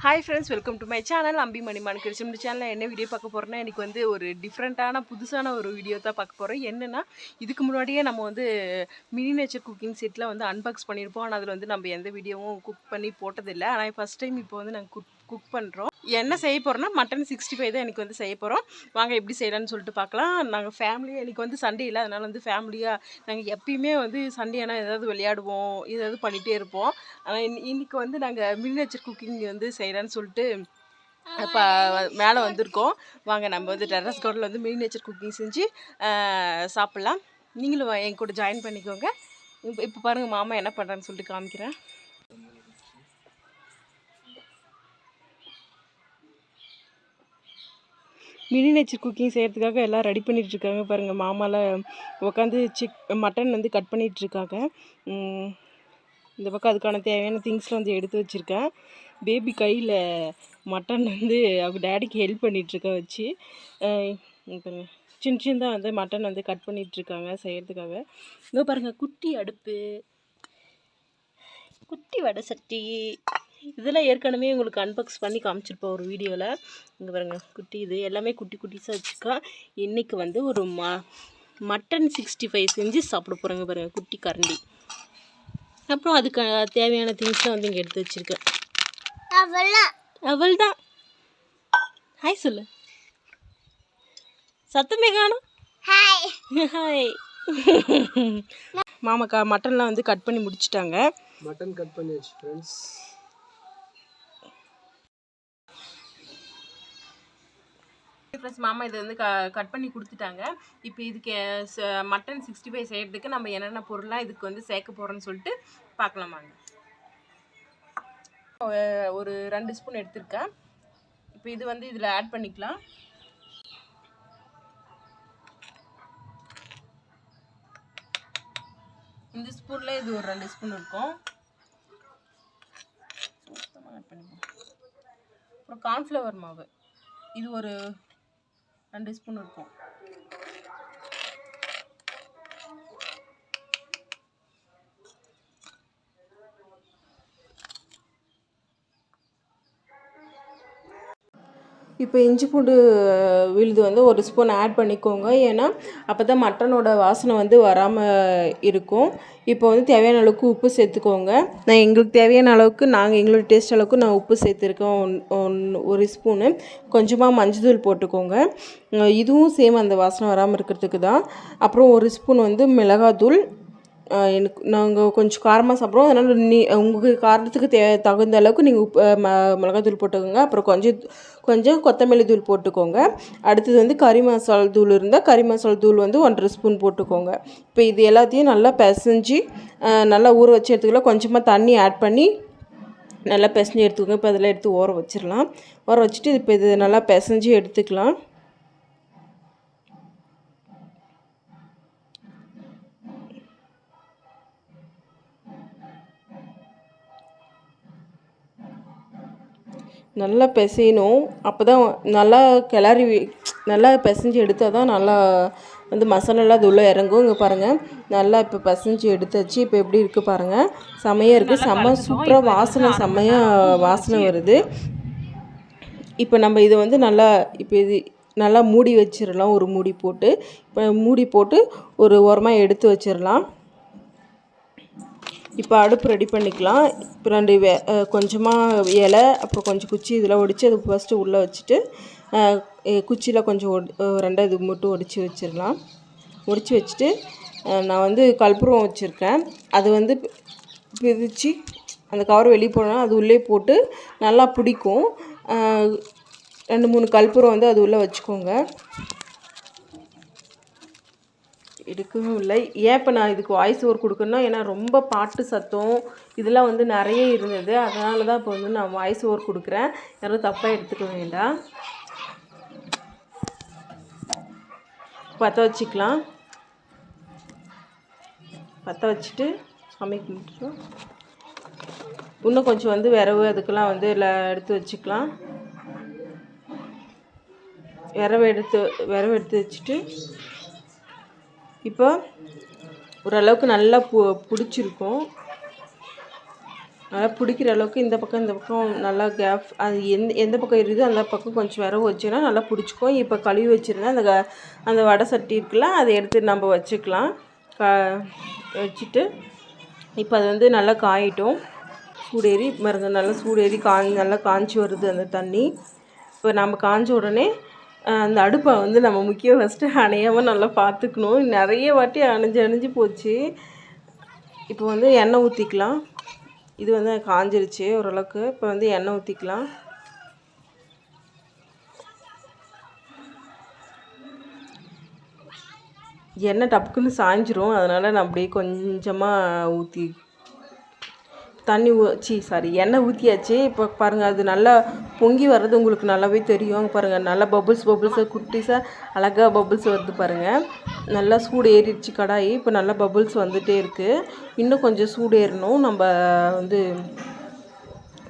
Hi friends, welcome to my channel Ambi Maniman Krishnan. இந்த சேனலில் என்ன வீடியோ பார்க்க போகிறோன்னா, இன்றைக்கி வந்து ஒரு டிஃப்ரெண்ட்டான புதுசான ஒரு வீடியோ தான் பார்க்க போகிறோம். என்னென்னா, இதுக்கு முன்னாடியே நம்ம வந்து மினி நேச்சர் குக்கிங் செட்டில் வந்து அன்பாக்ஸ் பண்ணியிருப்போம். ஆனால் அதில் வந்து நம்ம எந்த வீடியோவும் குக் பண்ணி போட்டதில்லை. ஆனால் ஃபஸ்ட் டைம் இப்போ வந்து நாங்கள் குக் பண்ணுறோம். என்ன செய்ய போகிறோன்னா, மட்டன் 65 தான் எனக்கு வந்து செய்ய போகிறோம். வாங்க எப்படி செய்யலான்னு சொல்லிட்டு பார்க்கலாம். நாங்கள் ஃபேமிலியாக இன்றைக்கி வந்து சண்டே இல்லை, அதனால் வந்து ஃபேமிலியாக நாங்கள் எப்பயுமே வந்து சண்டே ஆனால் ஏதாவது விளையாடுவோம், ஏதாவது பண்ணிகிட்டே இருப்போம். ஆனால் இன்றைக்கி வந்து நாங்கள் மினி நேச்சர் குக்கிங் வந்து செய்யலான்னு சொல்லிட்டு இப்போ மேலே வந்திருக்கோம். வாங்க நம்ம வந்து டெரஸ் கார்டனில் வந்து மினி நேச்சர் குக்கிங் செஞ்சு சாப்பிட்லாம். நீங்களும் என் கூட ஜாயின் பண்ணிக்கோங்க. இப்போ பாருங்கள் மாமா என்ன பண்ணுறான்னு சொல்லிட்டு காமிக்கிறேன். மினி நேச்சர் குக்கிங் செய்கிறதுக்காக எல்லாம் ரெடி பண்ணிகிட்ருக்காங்க. பாருங்கள் மாமாலாம் உட்காந்து மட்டன் வந்து கட் பண்ணிகிட்ருக்காங்க. இந்த பக்கம் அதுக்கான தேவையான திங்ஸ்லாம் வந்து எடுத்து வச்சுருக்கேன். பேபி கையில் மட்டன் வந்து அவங்க டேடிக்கு ஹெல்ப் பண்ணிகிட்ருக்க வச்சு பாருங்கள் சின்ன சின்னதாக வந்து மட்டன் வந்து கட் பண்ணிகிட்ருக்காங்க செய்கிறதுக்காக. இங்கே பாருங்கள் குட்டி அடுப்பு, குட்டி வடை சட்டி, இதெல்லாம் ஏற்கனவே உங்களுக்கு அன்பாக்ஸ் பண்ணி காமிச்சிருப்போம் ஒரு வீடியோவில். இங்கே பாருங்கள் குட்டி, இது எல்லாமே குட்டி குட்டிஸாக வச்சுருக்கா. இன்றைக்கி வந்து ஒரு மட்டன் 65 செஞ்சு சாப்பிட போகிறாங்க. பாருங்கள் குட்டி கரண்டி. அப்புறம் அதுக்கு தேவையான திங்ஸ்லாம் வந்து இங்கே எடுத்து வச்சுருக்கேன். அவள் தான் ஹாய் சொல்லு, சத்தமே காணும். ஹாய். மாமாக்கா மட்டன்லாம் வந்து கட் பண்ணி முடிச்சிட்டாங்க. மட்டன் கட் பண்ணியாச்சு ஃப்ரெண்ட்ஸ். மாமா இதை வந்து கட் பண்ணி கொடுத்துட்டாங்க. இப்போ இதுக்கு மட்டன் 65 செய்கிறதுக்கு நம்ம என்னென்ன பொருளாக இதுக்கு வந்து சேர்க்க போகிறோன்னு சொல்லிட்டு பார்க்கலாமாங்க. ஒரு 2 ஸ்பூன் எடுத்திருக்கேன். இப்போ இது வந்து இதில் ஆட் பண்ணிக்கலாம். இந்த ஸ்பூனில் இது ஒரு 2 ஸ்பூன் இருக்கும். ஆட் பண்ணிக்கலாம். அப்புறம் கார்ன்ஃப்ளவர் மாவு இது ஒரு 2 ஸ்பூன் இருக்கும். இப்போ இஞ்சி பூண்டு விழுது வந்து ஒரு ஸ்பூன் ஆட் பண்ணிக்கோங்க. ஏன்னா அப்போ தான் மட்டனோட வாசனை வந்து வராமல் இருக்கும். இப்போ வந்து தேவையான அளவுக்கு உப்பு சேர்த்துக்கோங்க. நான் எங்களுக்கு தேவையான அளவுக்கு எங்களோட டேஸ்ட் அளவுக்கு நான் உப்பு சேர்த்துருக்கேன். 1 ஸ்பூனு. கொஞ்சமாக மஞ்சள் போட்டுக்கோங்க. இதுவும் சேம் அந்த வாசனை வராமல் இருக்கிறதுக்கு தான். அப்புறம் 1 ஸ்பூன் வந்து மிளகாத்தூள். நாங்கள் கொஞ்சம் காரமாக சாப்பிட்றோம், அதனால் உங்கள் காரத்துக்கு தகுந்த அளவுக்கு நீங்கள் உப்பு மிளகாத்தூள் போட்டுக்கோங்க. அப்புறம் கொஞ்சம் கொத்தமல்லி தூள் போட்டுக்கோங்க. அடுத்தது வந்து கறி மசாலா தூள் இருந்தால் கறி மசாலா தூள் வந்து 1.5 ஸ்பூன் போட்டுக்கோங்க. இப்போ இது எல்லாத்தையும் நல்லா பிசைஞ்சு நல்லா ஊற வச்சு எடுத்துக்கலாம். கொஞ்சமாக தண்ணி ஆட் பண்ணி நல்லா பிசைஞ்சு எடுத்துக்கோங்க. இப்போ அதெல்லாம் எடுத்து ஊற வச்சிடலாம். ஊற வச்சுட்டு இப்போ இது நல்லா பிசைஞ்சு எடுத்துக்கலாம். நல்லா பிசையணும். அப்போ தான் நல்லா நல்லா பிசைஞ்சு எடுத்தால் தான் நல்லா வந்து மசாலாலாம் அது உள்ளே இறங்கும். இங்கே பாருங்கள் நல்லா இப்போ பிசைஞ்சு எடுத்தாச்சு. இப்போ எப்படி இருக்குது பாருங்கள், செம்மையாக இருக்குது. சூப்பராக செம்மையாக வாசனை வருது. இப்போ நம்ம இதை வந்து இது நல்லா மூடி வச்சிடலாம். ஒரு மூடி போட்டு இப்போ மூடி போட்டு ஒரு ஓரமாக எடுத்து வச்சிடலாம். இப்போ அடுப்பு ரெடி பண்ணிக்கலாம். இப்போ 2 கொஞ்சமாக இலை, அப்புறம் கொஞ்சம் குச்சி இதெல்லாம் ஒடிச்சு அது ஃபஸ்ட்டு உள்ளே வச்சுட்டு குச்சியில் கொஞ்சம் 2 இது மட்டும் ஒடிச்சு வச்சிடலாம். ஒடிச்சு வச்சுட்டு நான் வந்து கற்பூரம் வச்சுருக்கேன். அது வந்து பிரித்து அந்த கவர் வெளியே போனால் அது உள்ளே போட்டு நல்லா பிடிக்கும். 2-3 கற்பூரம் வந்து அது உள்ளே வச்சுக்கோங்க. எடுக்கவும் இல்லை. ஏன் இப்போ நான் இதுக்கு வாய்ஸ் ஓவர் கொடுக்கணுன்னா, ஏன்னா ரொம்ப பாட்டு சத்தம் இதெல்லாம் வந்து நிறைய இருந்தது. அதனால தான் இப்போ வந்து நான் வாய்ஸ் ஓவர் கொடுக்குறேன். யாரும் தப்பாக எடுத்துக்க வேண்டாம். பற்ற வச்சுக்கலாம். பற்ற வச்சுட்டு சாமி கும்பிட்டு இன்னும் கொஞ்சம் வந்து விரவு அதுக்கெல்லாம் வந்து எடுத்து வச்சுக்கலாம். விரவு எடுத்து வச்சுட்டு இப்போ ஓரளவுக்கு நல்லா பிடிச்சிருக்கும். நல்லா பிடிக்கிற அளவுக்கு இந்த பக்கம் நல்லா கேப் அது எந்த பக்கம் இருக்குதோ அந்த பக்கம் கொஞ்சம் விரவு வச்சோன்னா நல்லா பிடிச்சிக்கும். இப்போ கழுவி வச்சுருந்தேன் அந்த வடை சட்டி இருக்குல்ல, அதை எடுத்து நம்ம வச்சுக்கலாம். வச்சுட்டு இப்போ அது வந்து நல்லா காயிட்டும். சூடேறி மருந்து நல்லா சூடேறி நல்லா காஞ்சி வருது அந்த தண்ணி. இப்போ நம்ம காஞ்ச உடனே அந்த அடுப்பை வந்து நம்ம முக்கியம் ஃபஸ்ட்டு அணையாமல் நல்லா பார்த்துக்கணும். நிறைய வாட்டி அணைஞ்சு போச்சு. இப்போ வந்து எண்ணெய் ஊற்றிக்கலாம். இது வந்து காஞ்சிருச்சு ஓரளவுக்கு. இப்போ வந்து எண்ணெய் ஊற்றிக்கலாம். எண்ணெய் டப்புக்குன்னு சாய்ஞ்சிரும். அதனால் நான் அப்படியே கொஞ்சமாக ஊற்றி எண்ணெய் ஊற்றியாச்சு. இப்போ பாருங்கள், அது நல்லா பொங்கி வர்றது உங்களுக்கு நல்லாவே தெரியும். பாருங்கள், நல்லா பபுள்ஸாக குட்டிஸாக அழகாக பபுள்ஸ் வருது பாருங்கள். நல்லா சூடு ஏறிடுச்சு கடாயி. இப்போ நல்லா பபுள்ஸ் வந்துகிட்டே இருக்குது. இன்னும் கொஞ்சம் சூடு ஏறணும்.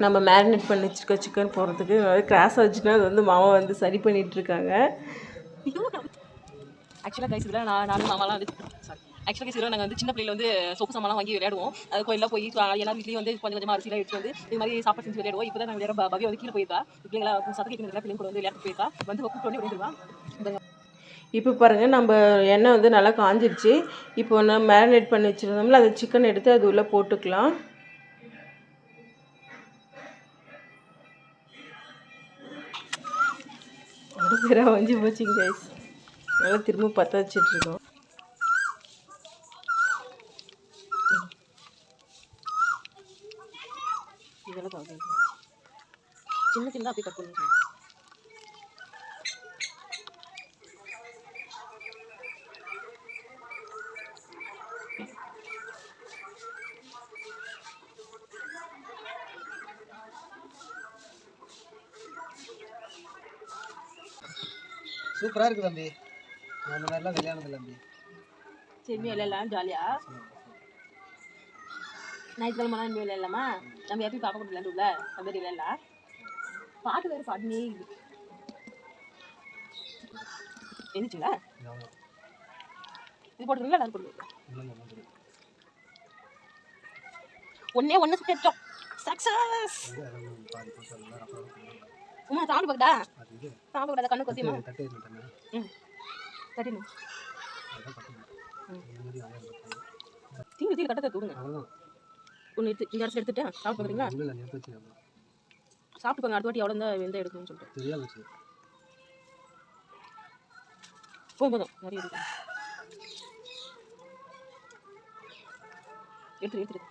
நம்ம மேரினேட் பண்ணி வச்சுருக்க சிக்கன் போடுறதுக்கு கிராஸ் ஆச்சுன்னா அது வந்து மாமா வந்து சரி பண்ணிகிட்ருக்காங்க. ஆக்சுவலாக கைஸ் இதில் நானும் மாமாலாம் வந்து இதில் நாங்கள் வந்து சின்ன பிள்ளைல வந்து சொப்பு சாமான்லாம் வாங்கி விளையாடுவோம். அது கோயிலில் போய் எல்லாரும் வீட்லேயும் வந்து கொஞ்சம் கொஞ்சமாக அரிசிலாம் எடுத்து வந்து இது மாதிரி சாப்பாடு செஞ்சு விளையாடுவோம். இப்போ தான் நாங்கள் விளையாட பகை வந்து கீழே போயிருக்கா. பிள்ளைங்களா சத்தம் கேட்குறதுல பிள்ளைங்க கூட வந்து விளையாட்டு போயிருக்கா. வந்து கூப்பிட்டு விளையாடுவான். இப்போ பாருங்கள், நம்ம எண்ணெய் வந்து நல்லா காஞ்சிடுச்சு. இப்போ நம்ம மேரினேட் பண்ணி வச்சுருந்தோம்ல, அந்த சிக்கன் எடுத்து அது உள்ளே போட்டுக்கலாம். ஒரு பேராக வஞ்சி போச்சுங்க கைஸ். நல்லா திரும்ப பற்ற வச்சிட்ருக்கோம். இதெல்லாம் சின்ன சின்னதாக அப்படி கட் பண்ணி சூப்பராக இருக்குது தம்பி. அந்த மாதிரிலாம் விளையாடுறது தம்பி. சரி விளையாடலாம் ஜாலியாக. ஞாயிற்றுக்கிழமை விளையாடலாமா? நம்ம எப்படி பாப்பா கூட விளையாண்டுல அந்த மாதிரி விளையாடலாம். பாட்டு வேறு பாட்டுனே இருக்குது. எழுந்துச்சுங்களா? இது போட்டுருங்களா? எல்லாரும் போடுங்க. ஒன்று சுட்டோம். சக்ஸஸ். உமா சாப்பிட்டு பார்க்கடா. சாப்பிட கூடாது, கண்ணு கொத்தியமா. தட்டிடணும். தீங்கு கட்டத்தை தூடுங்க. ஒன்று எடுத்து இந்த அரசு எடுத்துட்டேன். சாப்பிட்டு பார்க்குறீங்களா? சாப்பிட்டு பாருங்க. அடுத்த வாட்டி எவ்வளோ இருந்தால் வெந்தயம் எடுக்கணும்னு சொல்லிட்டு. போதும் நிறைய இருக்கு. எடுத்துரு.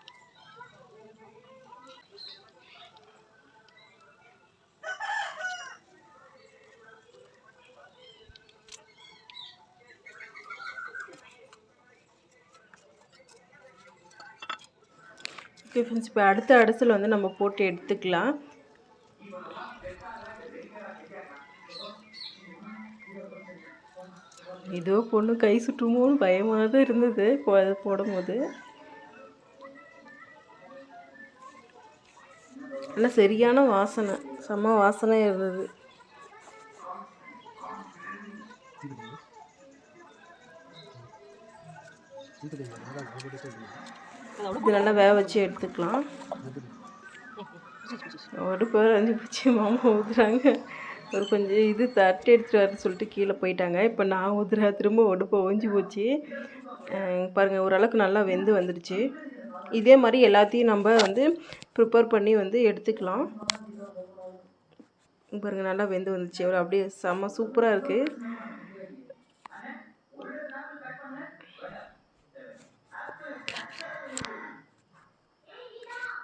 ஓகே ஃப்ரெண்ட்ஸ், இப்போ அடுத்த அடிசில் வந்து நம்ம போட்டு எடுத்துக்கலாம். ஏதோ பொண்ணு கை சுட்டுமோன்னு பயமாக தான் இருந்தது அது போடும்போது. ஆனால் சரியான வாசனை, செம்ம வாசனை இருந்தது. இது நல்லா வேக வச்சு எடுத்துக்கலாம். ஒரு பேர் அஞ்சு பூச்சி மாமா ஊற்றுறாங்க. ஒரு கொஞ்சம் இது தட்டு எடுத்துகிட்டு வரன்னு சொல்லிட்டு கீழே போயிட்டாங்க. இப்போ நான் ஊற்றுறேன். திரும்ப ஒடுப்பை ஒஞ்சி போச்சு பாருங்கள். ஓரளவுக்கு நல்லா வெந்து வந்துடுச்சு. இதே மாதிரி எல்லாத்தையும் நம்ம வந்து ப்ரிப்பேர் பண்ணி வந்து எடுத்துக்கலாம். பாருங்கள், நல்லா வெந்து வந்துச்சு. எவ்வளோ அப்படியே செம்ம சூப்பராக இருக்குது.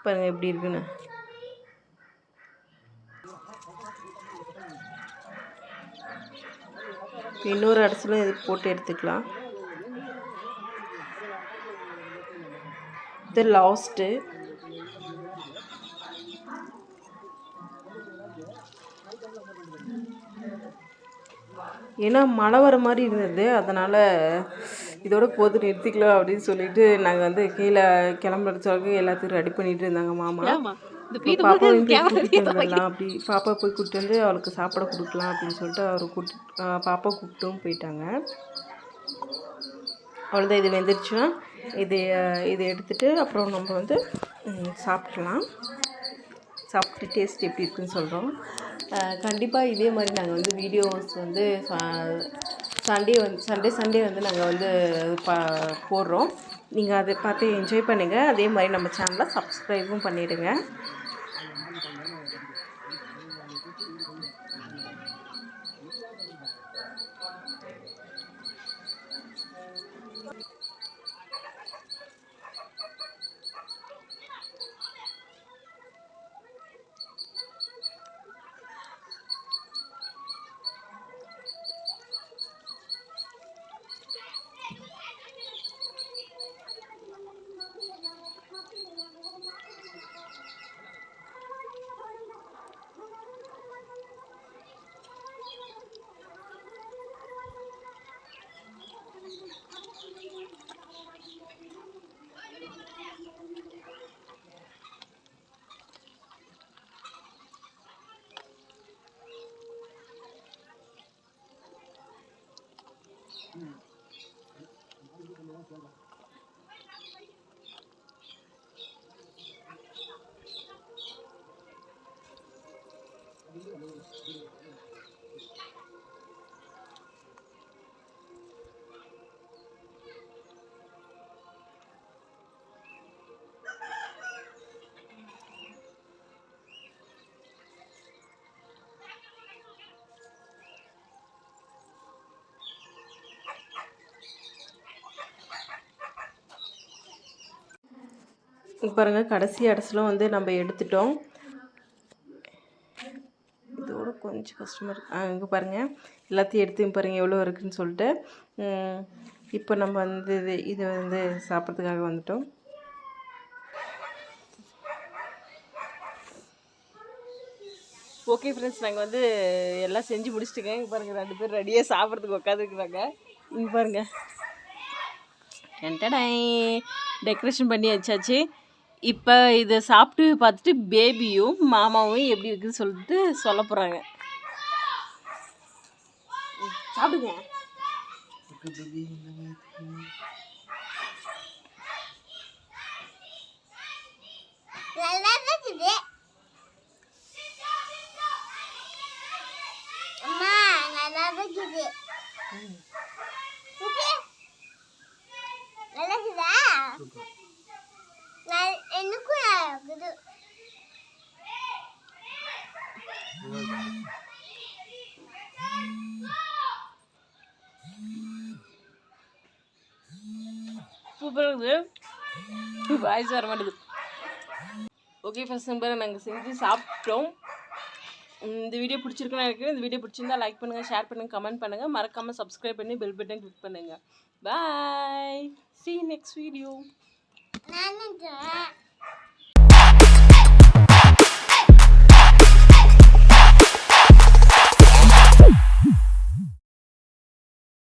பாருங்கள் எப்படி இருக்குன்னு. இன்னொரு அடிசலும் இது போட்டு எடுத்துக்கலாம். இது லாஸ்ட்டு. ஏன்னா மழை வர மாதிரி இருந்தது, அதனால் இதோட போது நிறுத்திக்கலாம் அப்படின்னு சொல்லிட்டு நாங்கள் வந்து கீழே கிளம்புறதுக்கு எல்லாத்துக்கும் ரெடி பண்ணிட்டு இருந்தாங்க மாமா. பாப்பாவையும் போய் கூட்டிகிட்டு வந்துடலாம் அப்படி, பாப்பா போய் கூப்பிட்டு வந்து அவளுக்கு சாப்பிட கொடுக்கலாம் அப்படின்னு சொல்லிட்டு அவர் பாப்பா கூப்பிட்டும் போயிட்டாங்க. அவ்வளோதான். இது வெந்துருச்சுன்னா இதை எடுத்துகிட்டு அப்புறம் நம்ம வந்து சாப்பிட்லாம். சாப்பிட்டு டேஸ்ட் எப்படி இருக்குன்னு சொல்கிறோம். கண்டிப்பாக இதே மாதிரி நாங்கள் வந்து வீடியோஸ் வந்து சண்டே வந்து நாங்கள் வந்து போடுறோம். நீங்கள் அதை பார்த்து என்ஜாய் பண்ணுங்கள். அதே மாதிரி நம்ம சேனலை சப்ஸ்கிரைபும் பண்ணிவிடுங்க. பாருங்கள், கடைசி அடசலும் வந்து நம்ம எடுத்துட்டோம். இதோட கொஞ்சம் கஷ்டமாக இருக்குது. இங்கே பாருங்கள், எல்லாத்தையும் எடுத்து பாருங்கள் எவ்வளோ இருக்குதுன்னு சொல்லிட்டு. இப்போ நம்ம வந்து இதை வந்து சாப்பிட்றதுக்காக வந்துட்டோம். ஓகே ஃப்ரெண்ட்ஸ், நாங்கள் வந்து எல்லாம் செஞ்சு முடிச்சுட்டுங்க. இங்கே பாருங்கள், 2 பேர் ரெடியாக சாப்பிட்றதுக்கு உட்காந்துருக்குறாங்க. இங்கே பாருங்கள், டெக்கரேஷன் பண்ணி வச்சாச்சு. இப்போ இதை சாப்பிட்டு பார்த்துட்டு பேபியும் மாமாவும் எப்படி இருக்குன்னு சொல்லிட்டு சொல்ல போகிறாங்க. சாப்பிடுங்க. சூப்பராக இருக்குது. வாய்ஸ் வர மாட்டேது. ஓகே ஃபர்ஸ்ட் நம்பர் நாங்கள் செஞ்சு சாப்பிட்டோம். இந்த வீடியோ பிடிச்சிருக்குன்னு நினைக்கிறேன். இந்த வீடியோ பிடிச்சிருந்தா லைக் பண்ணுங்கள், ஷேர் பண்ணுங்கள், கமெண்ட் பண்ணுங்கள். மறக்காமல் சப்ஸ்கிரைப் பண்ணி பெல் பட்டன் கிளிக் பண்ணுங்கள். பாய், see you next video.